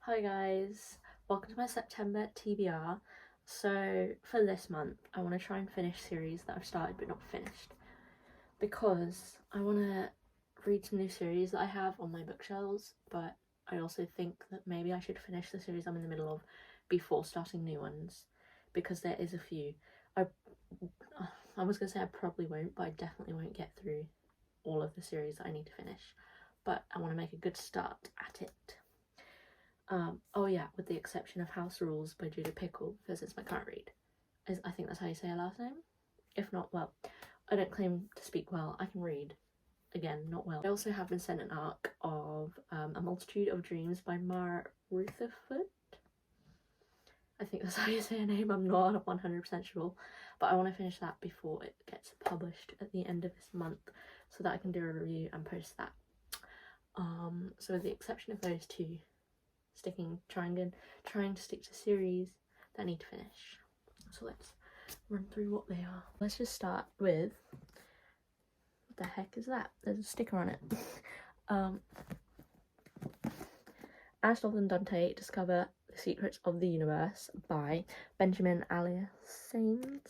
Hi guys, welcome to my September TBR. So for this month, I want to try and finish series that I've started but not finished, because I want to read some new series that I have on my bookshelves, but I also think that maybe I should finish the series I'm in the middle of before starting new ones, because there is a few. I was going to say I probably won't, but I definitely won't get through all of the series that I need to finish, but I want to make a good start at it. Oh yeah, with the exception of House Rules by Judah Pickle, because it's my current read. I think that's how you say her last name. If not, well, I don't claim to speak well. I can read. Again, not well. I also have been sent an arc of A Multitude of Dreams by Mara Rutherford. I think that's how you say her name. I'm not 100% sure, but I want to finish that before it gets published at the end of this month, so that I can do a review and post that. So with the exception of those two, trying to stick to series that I need to finish. So let's run through what they are. Let's just start with, what the heck is that? There's a sticker on it. Aristotle and Dante Discover the Secrets of the Universe by Benjamin Aliassime.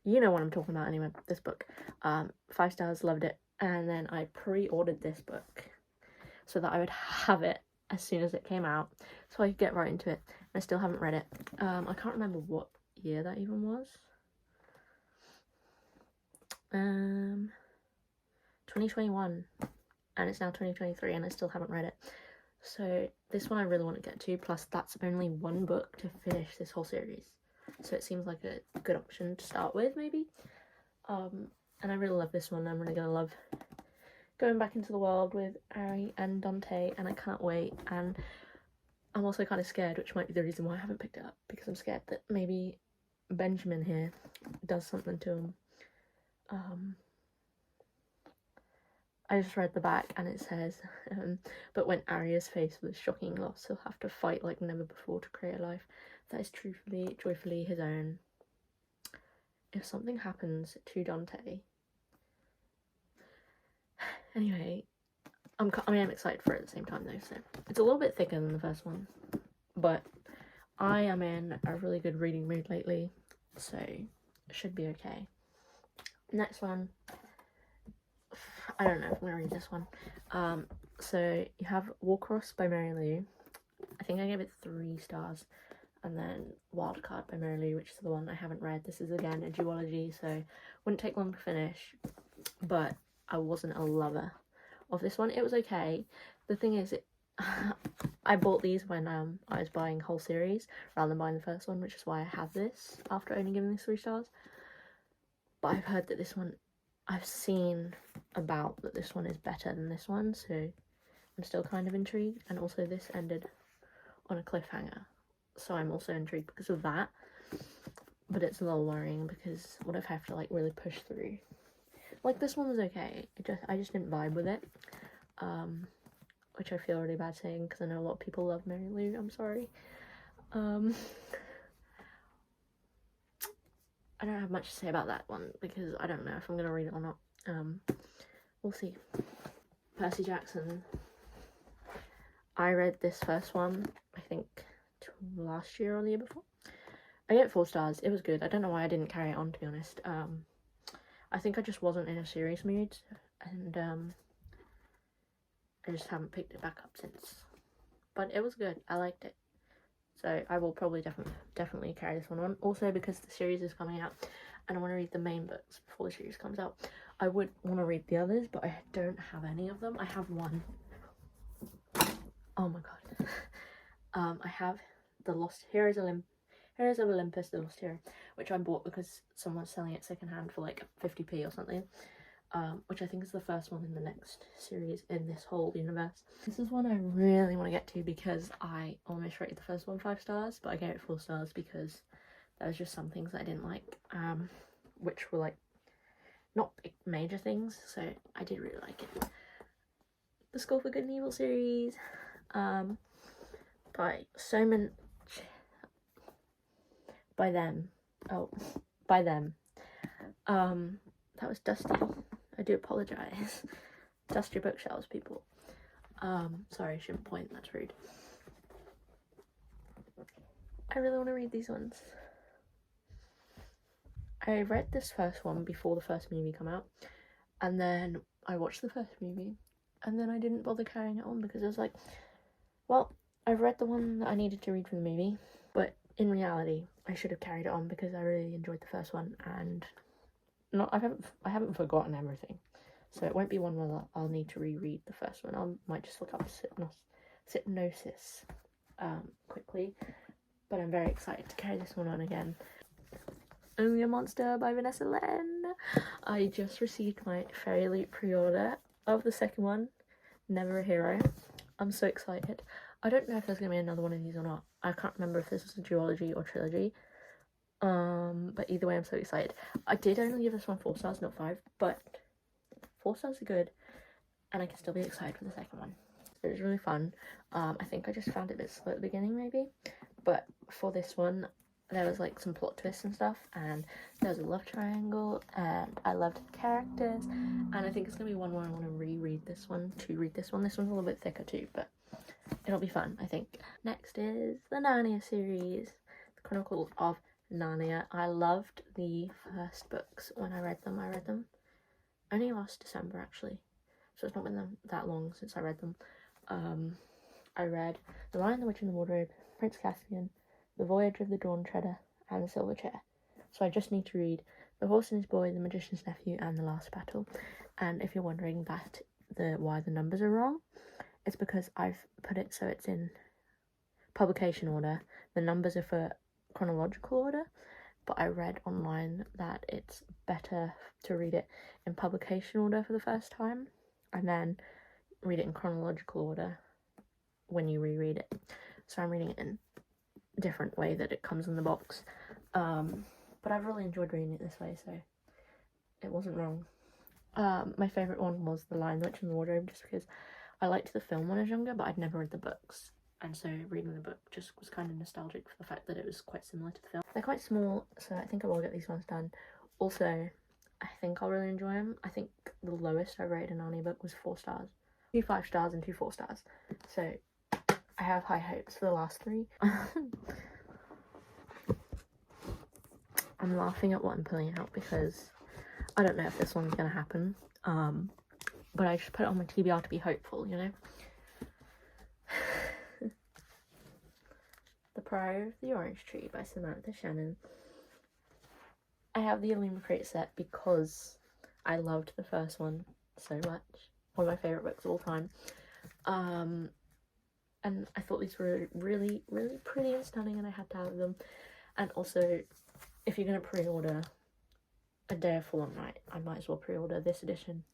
You know what I'm talking about anyway, this book. 5 stars, loved it. And then I pre-ordered this book so that I would have it as soon as it came out, so I could get right into it. I still haven't read it. I can't remember what year that even was. 2021, and it's now 2023 and I still haven't read it. So this one I really want to get to, plus that's only one book to finish this whole series, so it seems like a good option to start with, maybe. And I really love this one. I'm really gonna love going back into the world with Ari and Dante, and I can't wait. And I'm also kind of scared, which might be the reason why I haven't picked it up, because I'm scared that maybe Benjamin here does something to him. I just read the back and it says, but when Ari is faced with a shocking loss, he'll have to fight like never before to create a life that is truthfully, joyfully his own. If something happens to Dante... Anyway, I'm excited for it at the same time though, so it's a little bit thicker than the first one, but I am in a really good reading mood lately, so it should be okay. Next one, I don't know if I'm gonna read this one. So you have Warcross by Mary Lou. I think I gave it 3 stars, and then Wildcard by Mary Lou, which is the one I haven't read. This is again a duology, so wouldn't take long to finish, but I wasn't a lover of this one. It was okay. The thing is, I bought these when I was buying whole series rather than buying the first one, which is why I have this after only giving this 3 stars. But I've heard that this one, I've seen about that this one is better than this one, so I'm still kind of intrigued. And also this ended on a cliffhanger, so I'm also intrigued because of that. But it's a little worrying because what if I have to like really push through? Like this one was okay. I just didn't vibe with it, which I feel really bad saying because I know a lot of people love Mary Lou. I'm sorry. I don't have much to say about that one because I don't know if I'm gonna read it or not. We'll see. Percy Jackson. I read this first one, I think last year or the year before. I gave it 4 stars. It was good. I don't know why I didn't carry it on, to be honest. I think I just wasn't in a serious mood, and I just haven't picked it back up since. But it was good. I liked it. So I will probably definitely carry this one on. Also because the series is coming out and I want to read the main books before the series comes out. I would want to read the others, but I don't have any of them. I have one. Oh my god. I have the Lost Heroes of Olympus, the Lost Hero, which I bought because someone's selling it secondhand for like 50p or something. Which I think is the first one in the next series in this whole universe. This is one I really want to get to because I almost rated the first one 5 stars, but I gave it 4 stars because there was just some things that I didn't like, which were like not big major things, so I did really like it. The School for Good and Evil series, by them. That was Dusty. I do apologise. Dust your bookshelves, people. Sorry, I shouldn't point, that's rude. I really want to read these ones. I read this first one before the first movie came out, and then I watched the first movie, and then I didn't bother carrying it on because I was like, well, I've read the one that I needed to read for the movie, but in reality, I should have carried it on because I really enjoyed the first one, and I haven't forgotten everything, so it won't be one where I'll need to reread the first one. I might just look up Hypnosis quickly, but I'm very excited to carry this one on again. Only a Monster by Vanessa Len. I just received my Fairy Loot pre-order of the second one, Never a Hero. I'm so excited. I don't know if there's going to be another one of these or not. I can't remember if this was a duology or trilogy. But either way, I'm so excited. I did only give this one 4 stars, not 5, but 4 stars are good, and I can still be excited for the second one. It was really fun. I think I just found it a bit slow at the beginning, maybe, but for this one, there was like some plot twists and stuff, and there was a love triangle, and I loved the characters, and I think it's gonna be one where I want to reread this one to read this one. This one's a little bit thicker too, but it'll be fun, I think. Next is the Narnia series, The Chronicles of Narnia. I loved the first books when I read them. I read them only last December, actually, so it's not been that long since I read them. I read The Lion, the Witch and the Wardrobe, Prince Caspian, The Voyage of the Dawn Treader, and The Silver Chair. So I just need to read The Horse and His Boy, The Magician's Nephew, and The Last Battle. And if you're wondering why the numbers are wrong, it's because I've put it so it's in publication order. The numbers are for chronological order, but I read online that it's better to read it in publication order for the first time, and then read it in chronological order when you reread it. So I'm reading it in a different way that it comes in the box, but I've really enjoyed reading it this way, so it wasn't wrong. My favourite one was The Lion, the Witch and the Wardrobe, just because I liked the film when I was younger, but I'd never read the books, and so reading the book just was kind of nostalgic for the fact that it was quite similar to the film. They're quite small, so I think I will get these ones done. Also, I think I'll really enjoy them. I think the lowest I rated an Narnia book was 4 stars. 2 5 stars and 2 4 stars. So I have high hopes for the last 3. I'm laughing at what I'm pulling out because I don't know if this one's gonna happen. But I just put it on my TBR to be hopeful, you know? The Prior of the Orange Tree by Samantha Shannon. I have the Illumicrate set because I loved the first one so much. One of my favourite books of all time. And I thought these were really, really pretty and stunning, and I had to have them. And also, if you're going to pre-order A Day of Fallen Night, I might as well pre-order this edition.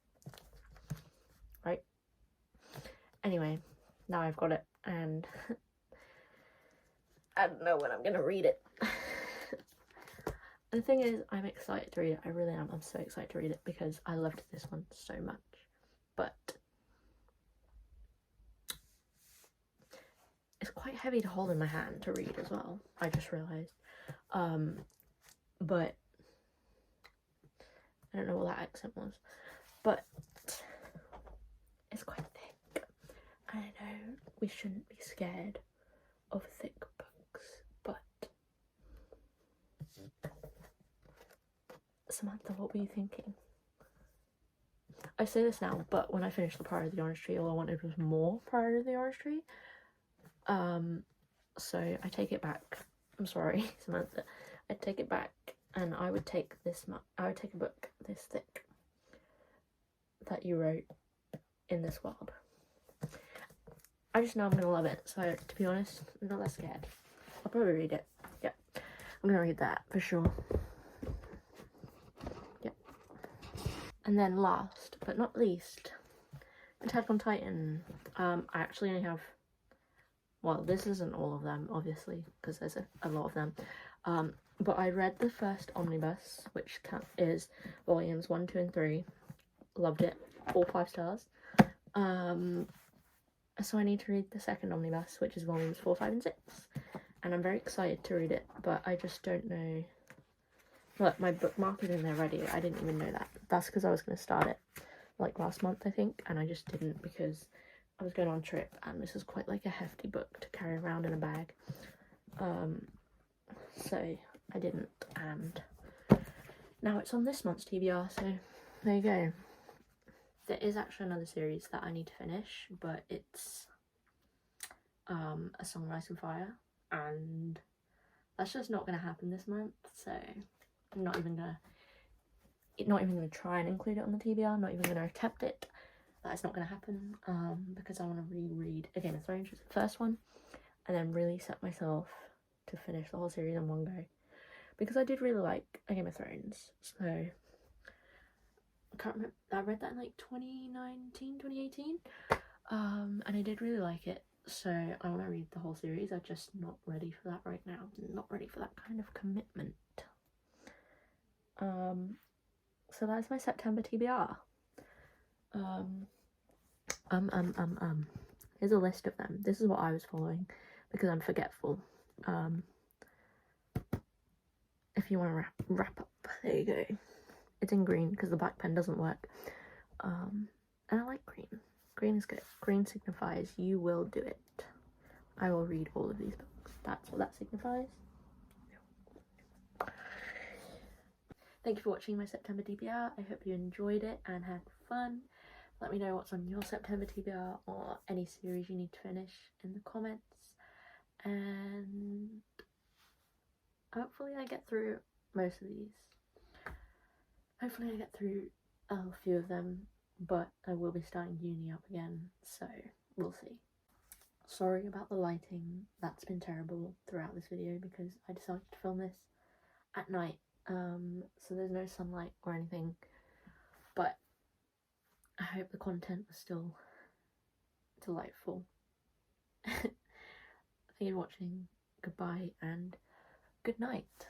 Right? Anyway, now I've got it, and I don't know when I'm going to read it. And the thing is, I'm excited to read it. I really am. I'm so excited to read it because I loved this one so much. But it's quite heavy to hold in my hand to read as well, I just realised. But I don't know what that accent was. But it's quite thick. And I know we shouldn't be scared of thick books, but Samantha, what were you thinking? I say this now, but when I finished The Prior of the Orange Tree, all I wanted was more Prior of the Orange Tree. So I take it back. I'm sorry, Samantha. I take it back, and I would take a book this thick that you wrote in this world. I just know I'm gonna love it, so to be honest, I'm not that scared. I'll probably read it. Yeah, I'm gonna read that for sure. Yeah. And then last but not least, Attack on Titan. I actually only have, well, this isn't all of them, obviously, because there's a lot of them. But I read the first omnibus, which is volumes 1, 2, and 3. Loved it. All 5 stars. So I need to read the second omnibus, which is volumes 4, 5, and 6. And I'm very excited to read it, but I just don't know. Look, my bookmark is in there ready. I didn't even know that. That's because I was going to start it like last month, I think, and I just didn't because I was going on a trip, and this is quite like a hefty book to carry around in a bag. So I didn't, and now it's on this month's TBR, so there you go. There is actually another series that I need to finish, but it's A Song of Ice and Fire, and that's just not going to happen this month, so I'm not even gonna try and include it on the TBR. I'm not even gonna attempt it. That is not gonna happen, because I want to reread A Game of Thrones, which is the first one, and then really set myself to finish the whole series in one go, because I did really like A Game of Thrones. So I can't remember, I read that in like 2019, 2018, and I did really like it. So I want to read the whole series. I'm just not ready for that right now. Not ready for that kind of commitment. So that's my September TBR. Here's a list of them. This is what I was following because I'm forgetful. If you want to wrap up, there you go. It's in green because the black pen doesn't work. And I like green. Green is good. Green signifies you will do it. I will read all of these books. That's what that signifies. Thank you for watching my September TBR. I hope you enjoyed it and had fun. Let me know what's on your September TBR or any series you need to finish in the comments. And hopefully I get through most of these. Hopefully I get through a few of them, but I will be starting uni up again, so we'll see. Sorry about the lighting. That's been terrible throughout this video because I decided to film this at night. So there's no sunlight or anything, but I hope the content was still delightful. Thank you for watching. Goodbye and good night.